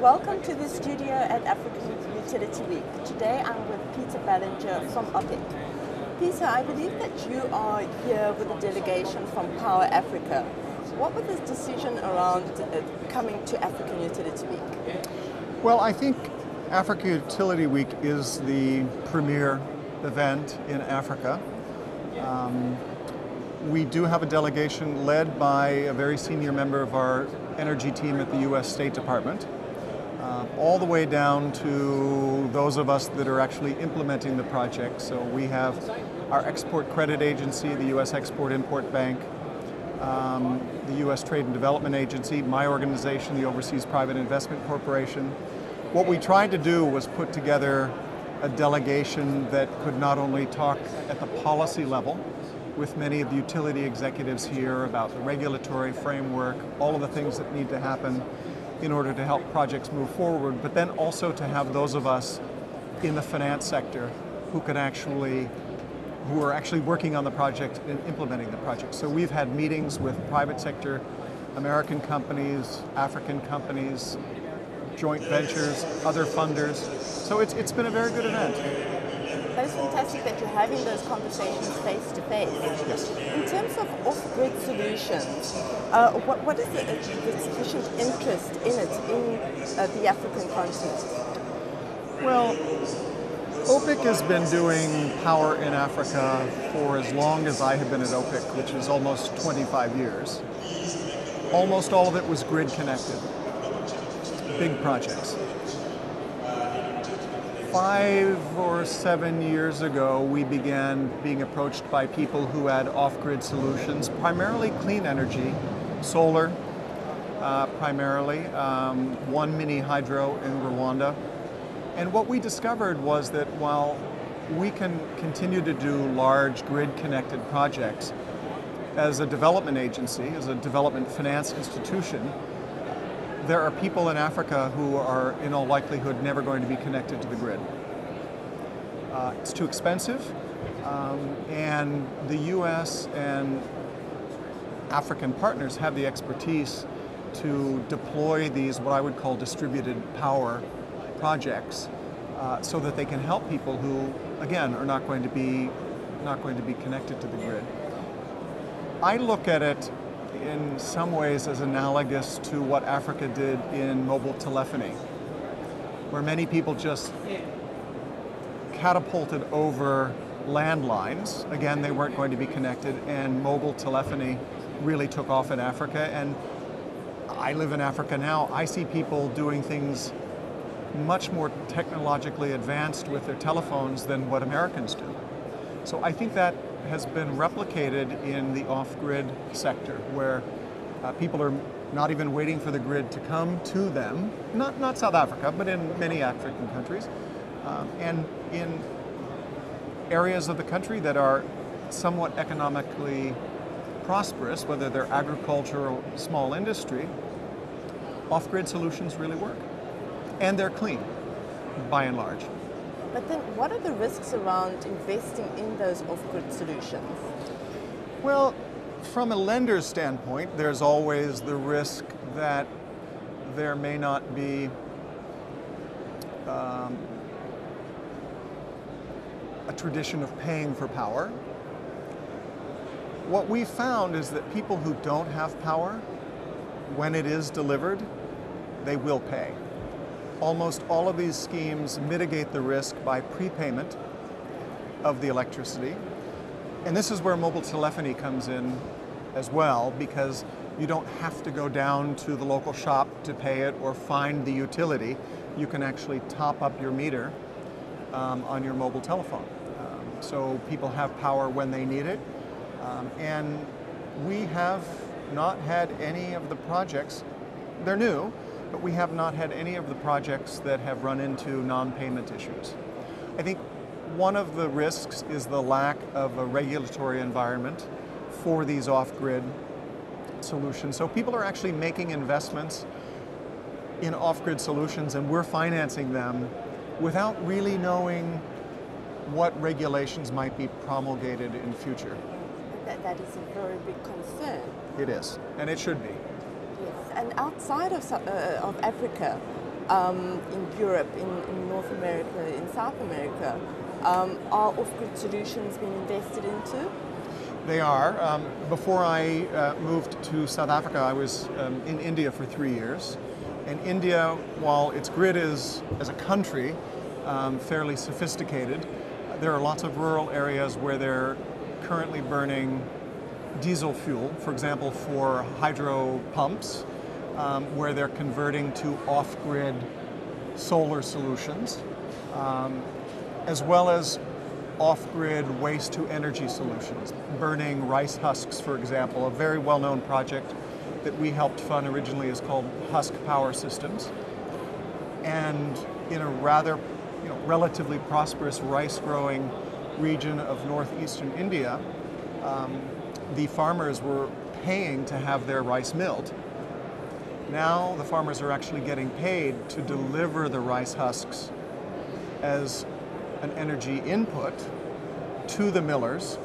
Welcome to the studio at African Utility Week. Today I'm with Peter Ballinger from OPIC. Peter, I believe that you are here with a delegation from Power Africa. What was the decision around coming to African Utility Week? Well, I think Africa Utility Week is the premier event in Africa. We do have a delegation led by a very senior member of our energy team at the U.S. State Department, all the way down to those of us that are actually implementing the project. So we have our export credit agency, the U.S. Export-Import Bank, the U.S. Trade and Development Agency, my organization, the Overseas Private Investment Corporation. What we tried to do was put together a delegation that could not only talk at the policy level with many of the utility executives here about the regulatory framework, all of the things that need to happen in order to help projects move forward, but then also to have those of us in the finance sector who are actually working on the project and implementing the project. So we've had meetings with private sector, American companies, African companies, joint ventures, other funders. So it's been a very good event. That is fantastic that you're having those conversations face to face. Yes. In terms of off-grid solutions, what is the sufficient interest in it in the African continent? Well, OPIC has been doing power in Africa for as long as I have been at OPIC, which is almost 25 years. Almost all of it was grid connected, big projects. 5 or 7 years ago, we began being approached by people who had off-grid solutions, primarily clean energy, solar primarily, one mini hydro in Rwanda. And what we discovered was that while we can continue to do large grid-connected projects, as a development agency, as a development finance institution, there are people in Africa who are, in all likelihood, never going to be connected to the grid. It's too expensive, and the U.S. and African partners have the expertise to deploy these, what I would call distributed power projects, so that they can help people who, again, are not going to be connected to the grid. I look at it in some ways as analogous to what Africa did in mobile telephony, where many people just catapulted over landlines. Again, they weren't going to be connected, and mobile telephony really took off in Africa. And I live in Africa now. I see people doing things much more technologically advanced with their telephones than what Americans do. So I think that has been replicated in the off-grid sector, where people are not even waiting for the grid to come to them, not South Africa, but in many African countries, and in areas of the country that are somewhat economically prosperous, whether they're agriculture or small industry, off-grid solutions really work. And they're clean, by and large. But then what are the risks around investing in those off-grid solutions? Well, from a lender's standpoint, there's always the risk that there may not be a tradition of paying for power. What we found is that people who don't have power, when it is delivered, they will pay. Almost all of these schemes mitigate the risk by prepayment of the electricity. And this is where mobile telephony comes in as well, because you don't have to go down to the local shop to pay it or find the utility. You can actually top up your meter on your mobile telephone. So people have power when they need it. And we have not had any of the projects, they're new, but we have not had any of the projects that have run into non-payment issues. I think one of the risks is the lack of a regulatory environment for these off-grid solutions. So people are actually making investments in off-grid solutions, and we're financing them without really knowing what regulations might be promulgated in future. That is a very big concern. It is, and it should be. Yes, and outside of Africa, in Europe, in North America, in South America. Are off-grid solutions being invested into? They are. Before I moved to South Africa, I was in India for 3 years. And India, while its grid is, as a country, fairly sophisticated, there are lots of rural areas where they're currently burning diesel fuel, for example, for hydro pumps, where they're converting to off-grid solar solutions, as well as off-grid waste-to-energy solutions, burning rice husks, for example. A very well-known project that we helped fund originally is called Husk Power Systems. And in a rather relatively prosperous rice-growing region of northeastern India, the farmers were paying to have their rice milled. Now the farmers are actually getting paid to deliver the rice husks as an energy input to the millers,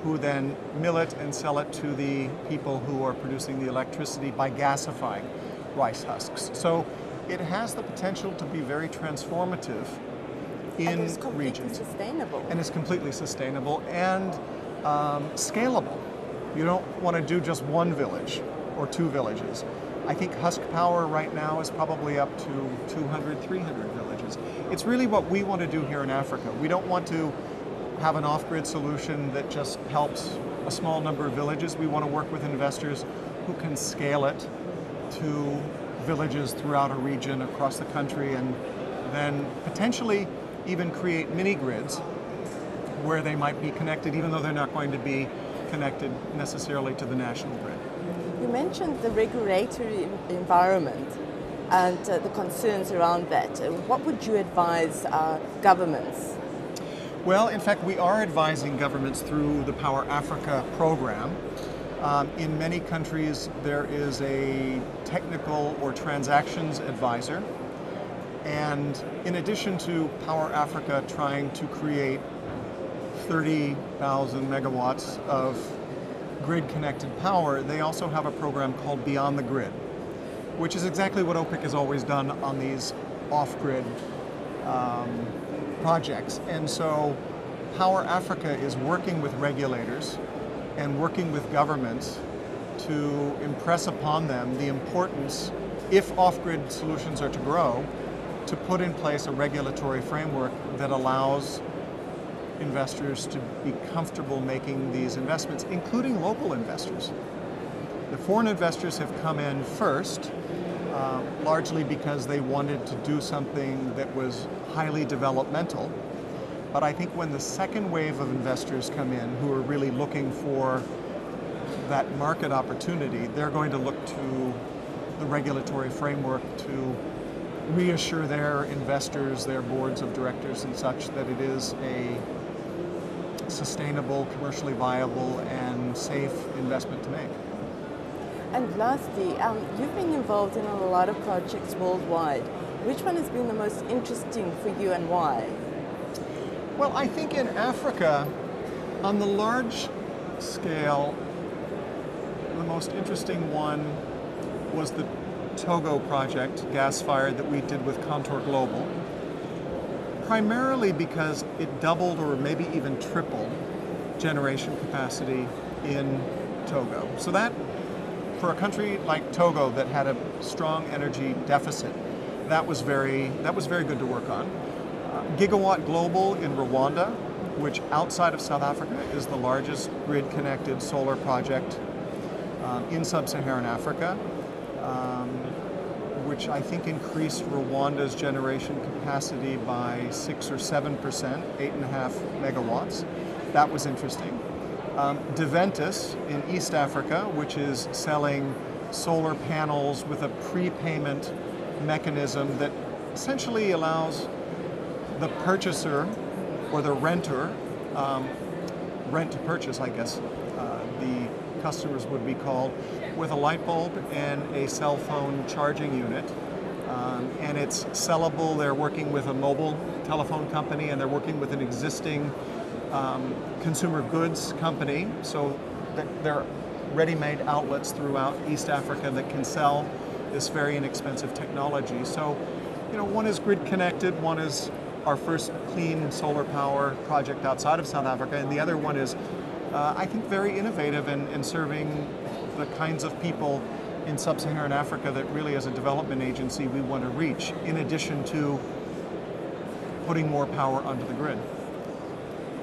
who then mill it and sell it to the people who are producing the electricity by gasifying rice husks. So it has the potential to be very transformative in regions. Sustainable. And it's completely sustainable and scalable. You don't want to do just one village or 2 villages. I think Husk Power right now is probably up to 200, 300 villages. It's really what we want to do here in Africa. We don't want to have an off-grid solution that just helps a small number of villages. We want to work with investors who can scale it to villages throughout a region across the country, and then potentially even create mini-grids where they might be connected, even though they're not going to be connected necessarily to the national grid. You mentioned the regulatory environment and the concerns around that. What would you advise governments? Well, in fact, we are advising governments through the Power Africa program. In many countries, there is a technical or transactions advisor. And in addition to Power Africa trying to create 30,000 megawatts of grid-connected power, they also have a program called Beyond the Grid, which is exactly what OPIC has always done on these off-grid projects. And so Power Africa is working with regulators and working with governments to impress upon them the importance, if off-grid solutions are to grow, to put in place a regulatory framework that allows investors to be comfortable making these investments, including local investors. The foreign investors have come in first, largely because they wanted to do something that was highly developmental. But I think when the second wave of investors come in who are really looking for that market opportunity, they're going to look to the regulatory framework to reassure their investors, their boards of directors and such, that it is a sustainable, commercially viable and safe investment to make. And lastly, you've been involved in a lot of projects worldwide. Which one has been the most interesting for you and why? Well, I think in Africa, on the large scale, the most interesting one was the Togo project, gas-fired, that we did with Contour Global, primarily because it doubled or maybe even tripled generation capacity in Togo. So that, for a country like Togo that had a strong energy deficit, that was very good to work on. Gigawatt Global in Rwanda, which outside of South Africa is the largest grid-connected solar project in sub-Saharan Africa, which I think increased Rwanda's generation capacity by 6 or 7%, 8.5 megawatts. That was interesting. Deventus in East Africa, which is selling solar panels with a prepayment mechanism that essentially allows the purchaser or the renter, rent to purchase, I guess, the customers would be called, with a light bulb and a cell phone charging unit. And it's sellable. They're working with a mobile telephone company, and they're working with an existing consumer goods company. So there are ready-made outlets throughout East Africa that can sell this very inexpensive technology. So one is grid connected, one is our first clean solar power project outside of South Africa, and the other one is, I think, very innovative in serving the kinds of people in sub-Saharan Africa that really, as a development agency, we want to reach, in addition to putting more power onto the grid.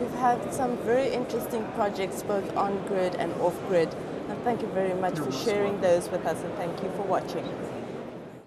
We've had some very interesting projects both on grid and off grid, and thank you very much for sharing those with us, and thank you for watching.